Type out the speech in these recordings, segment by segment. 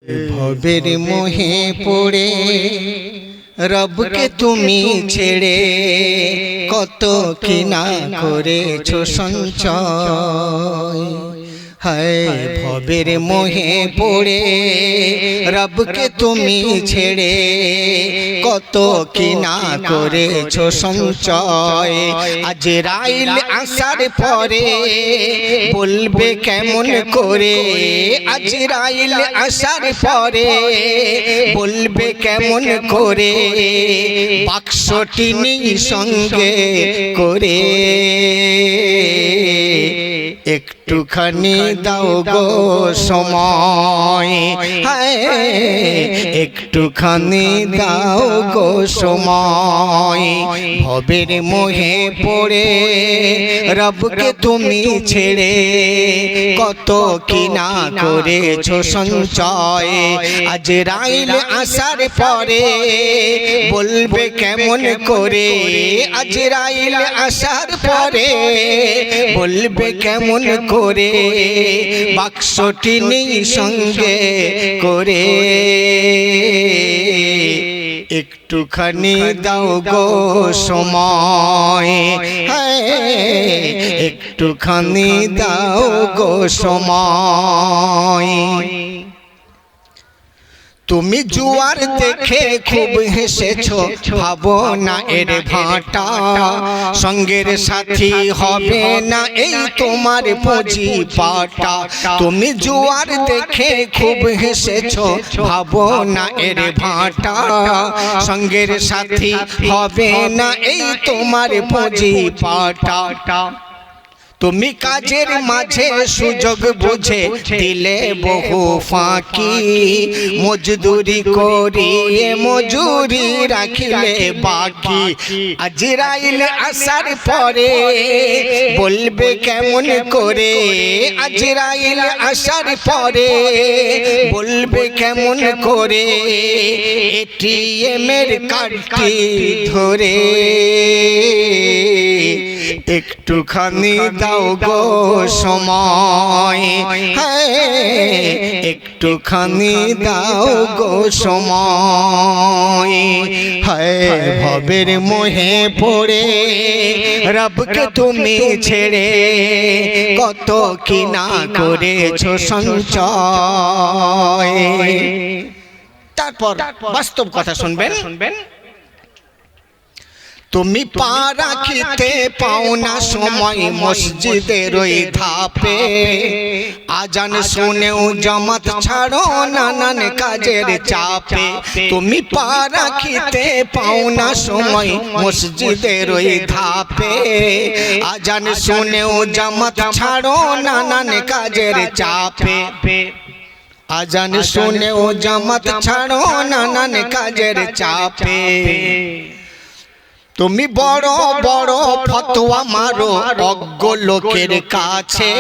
ভবের মোহে পড়ে রবকে তুমি ছেড়ে কত কিনা করেছো সঞ্চয়। হায় ভবের মোহে পড়ে রবকে তুমি ছেড়ে কত কিনা করেছো সঞ্চয়। আজরাইল আসার পরে বলবে কেমন করে, আজরাইল আসার পরে বলবে কেমন করে বাক্সটি নেই সঙ্গে করে। একটুখানি দাও গো সময়, হায় একটুখানি দাও গো সময়। ভবের মোহে পড়ে রবকে তুমি ছেড়ে কত কিনা করেছো সঞ্চয়। আজরাইল আসার পরে বলবে কেমন করে, আজরাইল আসার পরে বলবে কেমন করে বাক্সটি নেই সঙ্গে করে। একটুখানি দাও গো সময়, হ্যাঁ একটুখানি দাও গো সময়। তুমি জুয়ার দেখে খুব হেসেছো, ভাবো না এর ভাটা সঙ্গের সাথী হবে না এই তোমার পুঁজি পাটা। তুমি জুয়ার দেখে খুব হেসেছো, ভাবো না এর ভাটা সঙ্গের সাথী হবে না এই তোমার পুঁজি পাটা। তুমি কাজের মাঝে সুযোগ বুঝে দিলে বহু ফাঁকি, মজদুরি করিয়ে মজুরি রাখিলে বাকি। আজরাইল আসার পরে বলবে কেমন করে, আজরাইল আসার পরে বলবে কেমন করে এটিএমের কার্ডটি ধরে। একটুখানি দাও গো সময়, হ্যাঁ একটুখানি দাও গো সময়। হায় ভবের মোহে পড়ে রবকে তুমি ছেড়ে কত কিনা করেছো সঞ্চয়। তারপর বাস্তব কথা শুনবেন। তুমি পা রাখিতে পাও না সময় মসজিদের ওই ধাপে, আজান শুনেও জামাত ছাড়ো নানান কাজের চাপে। তুমি পা রাখিতে পাও না সময় মসজিদের ওই ধাপে, আজান শুনেও জামাত ছাড়ো নানান কাজের চাপে। আজান শুনেও জামাত ছাড়ো নানান কাজের চাপে। তুমি বড় বড় ফতোয়া মারো অজ্ঞ লোকের কাছে,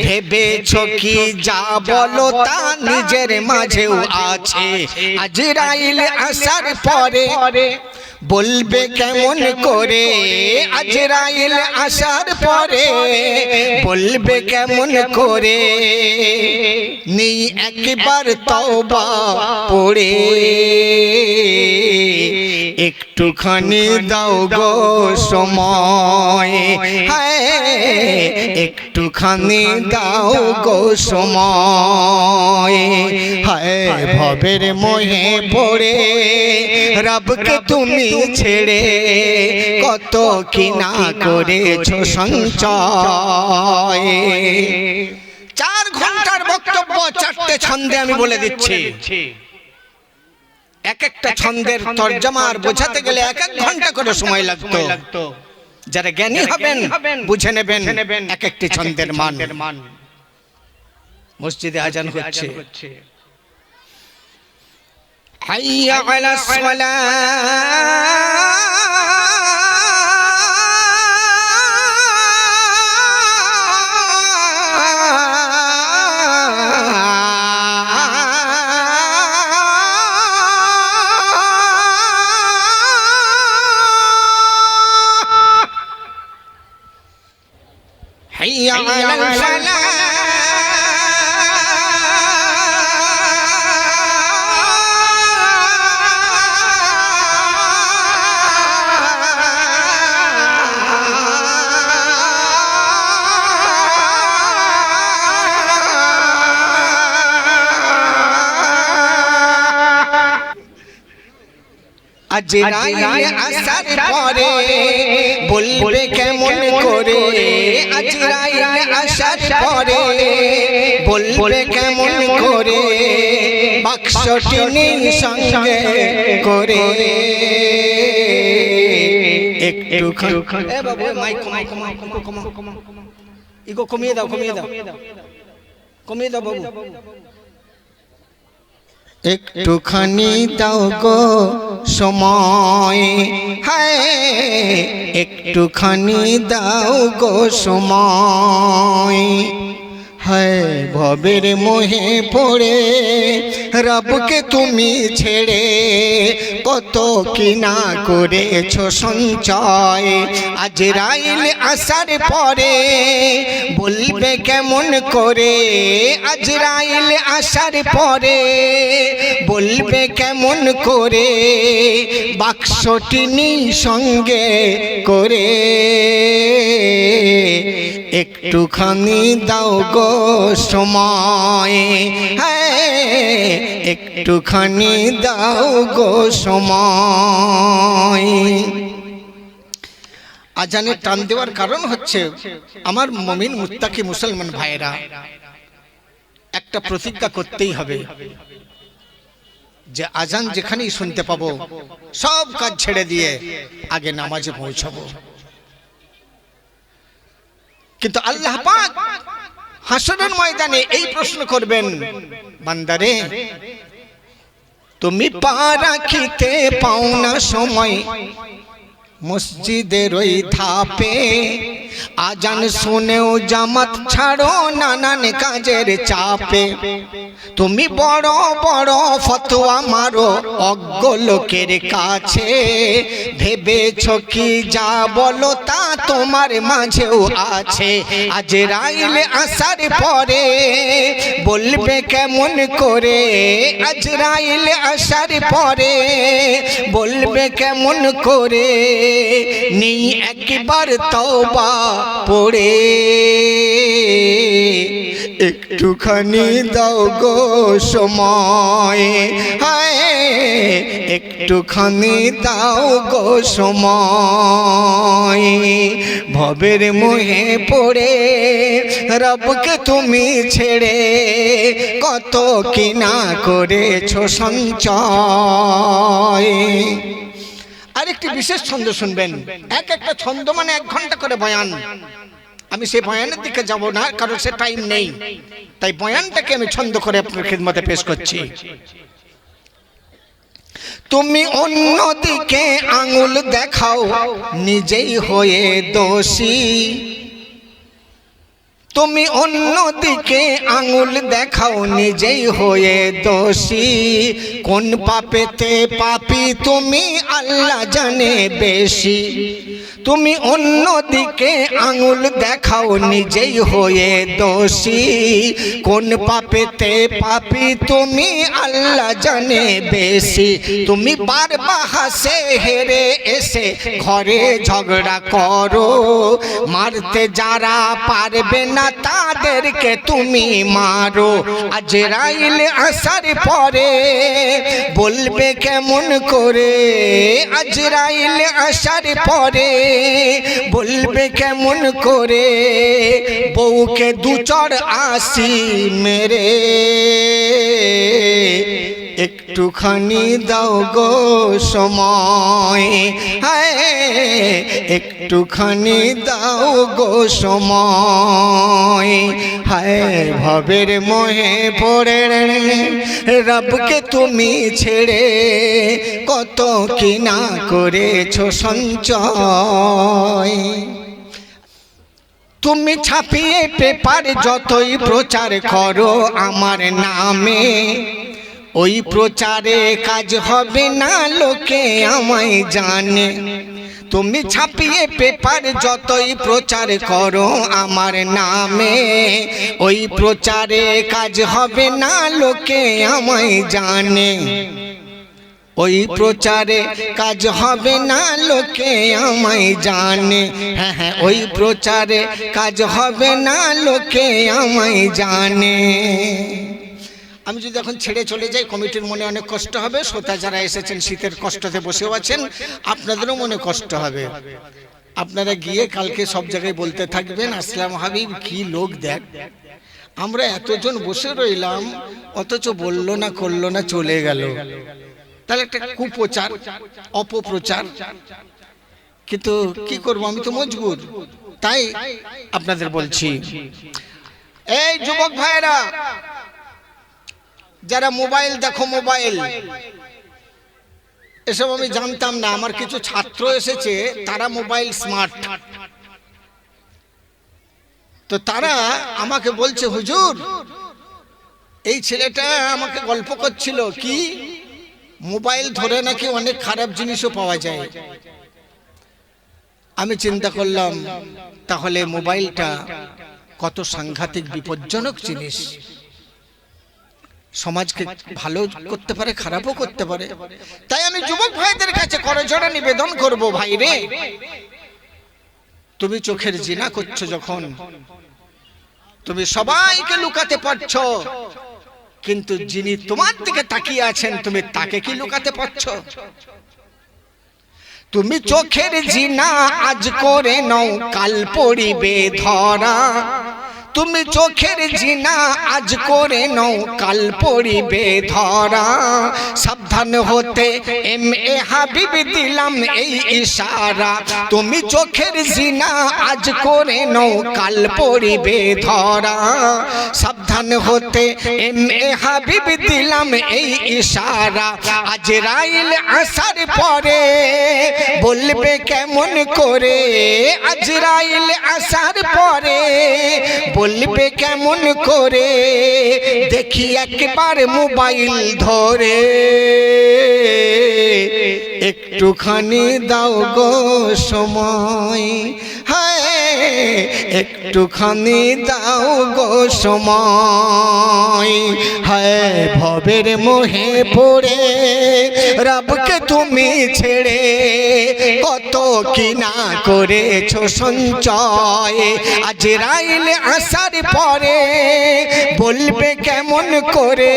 ভেবেছো কি যা বলো তা নিজের মাঝেও আছে। আজরাইল আসার পরে বলবে কেমন করে, আজরাইল আসার পরে বলবে কেমন করে নেই একবার তওবা পড়ে। একটুখানি দাও গো সময়, হায় একটুখানি দাও গো সময়। হায় ভবের মোহে পড়ে রবকে তুমি ছেড়ে কত কিনা করেছো সঞ্চয়। 4 ঘন্টার বক্তব্য 4টে ছন্দে আমি বলে দিচ্ছি। এক একটা ছন্দের তরজমা আর বোঝাতে গেলে 1 ঘন্টা করে সময় লাগতো। যারা জ্ঞানী হবেন বুঝে নেবেন এক একটি ছন্দের মান। মসজিদে আজান হচ্ছে, হাইয়া আলাস সালাহ حي على الفلاح আজরাইল আসার পরে বলবে কেমন করে, আজরাইল আসার পরে বলবে কেমন করে, বাক্সটি নিয়ে সঙ্গে করে একটু বাবু মাইক ইগো কমিয়ে দাও বাবু, একটুখানি দাও গো সময়, হায় একটুখানি দাও গো সময়, হায় ভবের মোহে পড়ে রবকে তুমি ছেড়ে কত কি না করেছো সঞ্চয়, আজরাইল আসার পরে বলবে কেমন করে, আজরাইল আসার পরে বলবে কেমন করে, বাক্সটি নিয়ে সঙ্গে করে একটুখানি দাও গো সময়, হ্যাঁ একটুখানি দাও গো সময়। আজানের টান দেওয়ার কারণ হচ্ছে আমার মুমিন মুত্তাকি মুসলমান ভাইরা একটা প্রতিজ্ঞা করতেই হবে যে আজান যেখানেই শুনতে পাবো সব কাজ ছেড়ে দিয়ে আগে নামাজে পৌঁছাবো। কিন্তু আল্লাহ পাক হাসরের ময়দানে এই প্রশ্ন করবেন, বান্দারে তুমি পা রাখিতে পাও না সময় মসজিদের ওই ধাপে, আজান শুনেও জামাত ছাড়ো নানান কাজের চাপে, তুমি বড় বড় ফতোয়া মারো অজ্ঞ লোকের কাছে, ভেবেছ কি যা বলো তা তোমার মাঝেও আছে, আজরাইল আসার পরে বলবে কেমন করে, আজরাইল আসার পরে বলবে কেমন করে, নেই একবার তওবা পড়ে একটুখানি দাও গো সময়, হায় একটুখানি দাও গো সময়, ভবের মোহে পড়ে রবকে তুমি ছেড়ে কত কি না করেছো সঞ্চয়। আরেকটি বিশেষ ছন্দ শুনবেন, এক একটা ছন্দ মানে 1 ঘন্টা করে বয়ান, আমি সেই বয়ানের দিকে যাব না কারণ সে টাইম নেই, তাই বয়ানটাকে আমি ছন্দ করে আপনার খিদমতে পেশ করছি। তুমি অন্যদিকে আঙুল দেখাও নিজেই হয়ে দোষী, তুমি অন্যদিকে আঙুল দেখাও নিজেই হয়ে দোষী, কোন পাপেতে পাপী তুমি আল্লাহ জানে বেশি, তুমি অন্যদিকে আঙুল দেখাও নিজেই হয়ে দোষী, কোন পাপেতে পাপী তুমি আল্লাহ জানে বেশি, তুমি বারবার হাসে হেরে এসে ঘরে ঝগড়া করো, মারতে যারা পারবে না তাদেরকে তুমি মারো, আজরাইল আসার পরে বলবে কেমন করে, আজরাইল আসার পরে বলবে কেমন করে, বউকে 2 চড় আসি মেরে একটুখানি দাও গো সময়, হায় একটুখানি দাও গো সময়, হায় ভবের মোহে পড়ে রবকে তুমি ছেড়ে কত কি না করেছো সঞ্চয়। তুমি ছাপিয়ে পেপার যতই প্রচার করো আমার নামে, ওই প্রচারে কাজ হবে না লোকে আমায় জানে, তুমি ছাপিয়ে পেপার যতই প্রচার করো আমার নামে, ওই প্রচারে কাজ হবে না লোকে আমায় জানে, ওই প্রচারে কাজ হবে না লোকে আমায় জানে, হ্যাঁ হ্যাঁ ওই প্রচারে কাজ হবে না লোকে আমায় জানে। আমি যদি এখন ছেড়ে চলে যাই কমিটির মনে অনেক কষ্ট হবে, শ্রোতা যারা এসেছেন শীতের কষ্টতে বসেও আছেন, আপনাদেরও মনে কষ্ট হবে। আপনারা গিয়ে কালকে সব জায়গায় বলতে থাকবেন, আসলাম হাবিব কি লোক দেখ, আমরা এতজন বসে রইলাম অথচ বললো না করলো না চলে গেল। তাহলে একটা কুপ্রচার, অপপ্রচার। কিন্তু কি করব, আমি তো মজবুর। তাই আপনাদের বলছি, এই যুবক ভাইরা যারা মোবাইল দেখো, মোবাইল এসব আমি জানতাম না। আমার কিছু ছাত্র এসেছে, তারা মোবাইল স্মার্ট, তো তারা আমাকে বলছে, হুজুর এই ছেলেটা আমাকে গল্প করছিল কি মোবাইল ধরে নাকি অনেক খারাপ জিনিসও পাওয়া যায়। আমি চিন্তা করলাম তাহলে মোবাইলটা কত সাংঘাতিক বিপজ্জনক জিনিস, সমাজকে ভালো করতে পারে, খারাপও করতে পারে। তাই আমি যুবক ভাইদের কাছে করজোড়ে নিবেদন করব, ভাই রে, তুমি চোখের জিনা করছো যখন, তুমি সবাইকে লুকাতে পারছো, কিন্তু যিনি তোমার দিকে তাকিয়ে আছেন তুমি তাকে কি লুকাতে পারছো? তুমি চোখের জিনা আজ করে নাও, কাল পড়িবে ধরা। তুমি চোখের জিনা আজ করে নাও, কাল পড়িবে ধরা। সাবধান হতে এম এ হাবিব দিলাম এই ইশারা। তুমি চোখের জিনা আজ করে নাও, কাল পড়িবে ধরা। সাবধান হতে এম এ হাবিব দিলাম এই ইশারা। আজরাইল আসার পরে বলবে কেমন করে, আজরাইল আসার পরে বলবে কেমন করে, দেখি একবার মোবাইল ধরে। একটুখানি দাও গো সময়, হ্যাঁ একটুখানি দাও গো সময়। হ্যাঁ ভবের মোহে পড়ে রবকে তুমি ছেড়ে কত কি না করেছো সঞ্চয়। আজরাইল আসার পরে বলবে কেমন করে,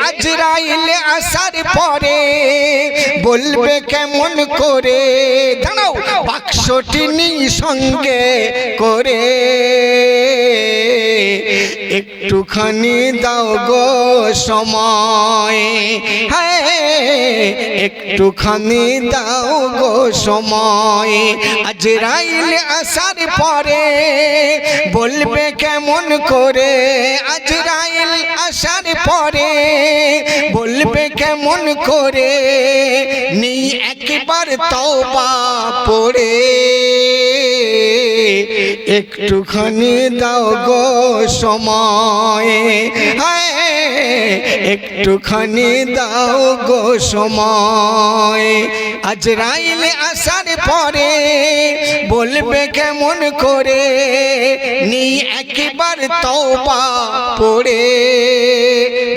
আজরাইল আসার পরে বলবে কেমন করে। দাঁড়াও, বাক্সটি নিয়ে সঙ্গে করে একটুখানি দাও গো সময়। হ্যাঁ একটুখানি দাও গো সময়। আজরাইল আসার পরে বলবে কেমন করে, আজরাইল আসার পরে বলবে কেমন করে। নি একবার তওবা পড়ে একটুখানি দাও গো সময়। হ্যাঁ একটুখানি দাও গো সময়। আজরাইল আসার পরে বলবে কেমন করে, নি একবার তওবা পড়ে।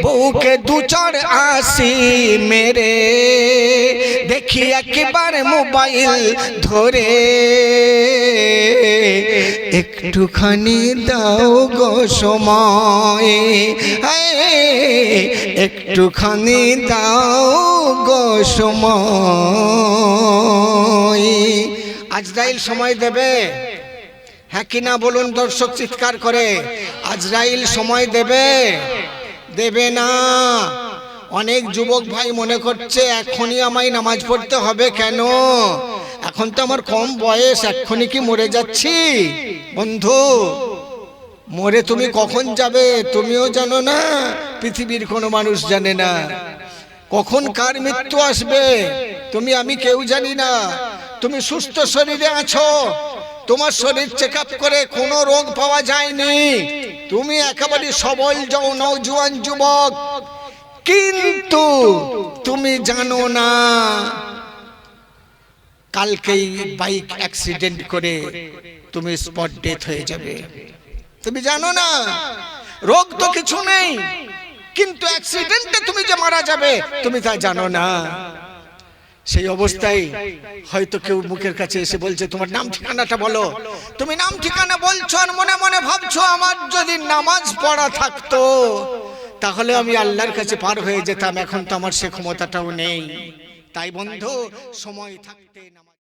বউকে দু চড় আসি মেরে দেখি একবার মোবাইল ধরে। একটুখানি দাও গো সময়, একটুখানি দাও গো সময়। আজরাইল সময় দেবে, হ্যাঁ কিনা বলুন দর্শক চিৎকার করে। আজরাইল সময় দেবে, দেবে না। অনেক যুবক ভাই মনে করছে এখনই আমায় নামাজ পড়তে হবে, কেন এখন তো আমার কম বয়স, এক্ষুনি কি মরে যাচ্ছি? বন্ধু, মরে তুমি কখন যাবে তুমিও জানো না, পৃথিবীর কোনো মানুষ জানে না। কখন কার মৃত্যু আসবে তুমি আমি কেউ জানি না। তুমি সুস্থ শরীরে আছো, তোমার শরীর চেক আপ করে কোনো রোগ পাওয়া যায়নি, তুমি একেবারে সবল নওজোয়ান যুবক, কিন্তু তুমি জানো না কালকেই বাইক অ্যাক্সিডেন্ট করে তুমি স্পট ডেথ হয়ে যাবে। তুমি জানো না, রোগ তো কিছু নেই, কিন্তু অ্যাক্সিডেন্টে তুমি যে মারা যাবে তুমি তা জানো না। সেই অবস্থায় হয়তো কেউ মুখের কাছে এসে বলছে তোমার নাম ঠিকানাটা বলো। তুমি নাম ঠিকানা বলছো আর মনে মনে ভাবছো আমার যদি নামাজ পড়া থাকতো তাহলে আমি আল্লাহর কাছে পার হয়ে যেতাম। এখন তো আমার সে ক্ষমতাটাও নেই। তাই বন্ধু, সময় থাকতে নামাজ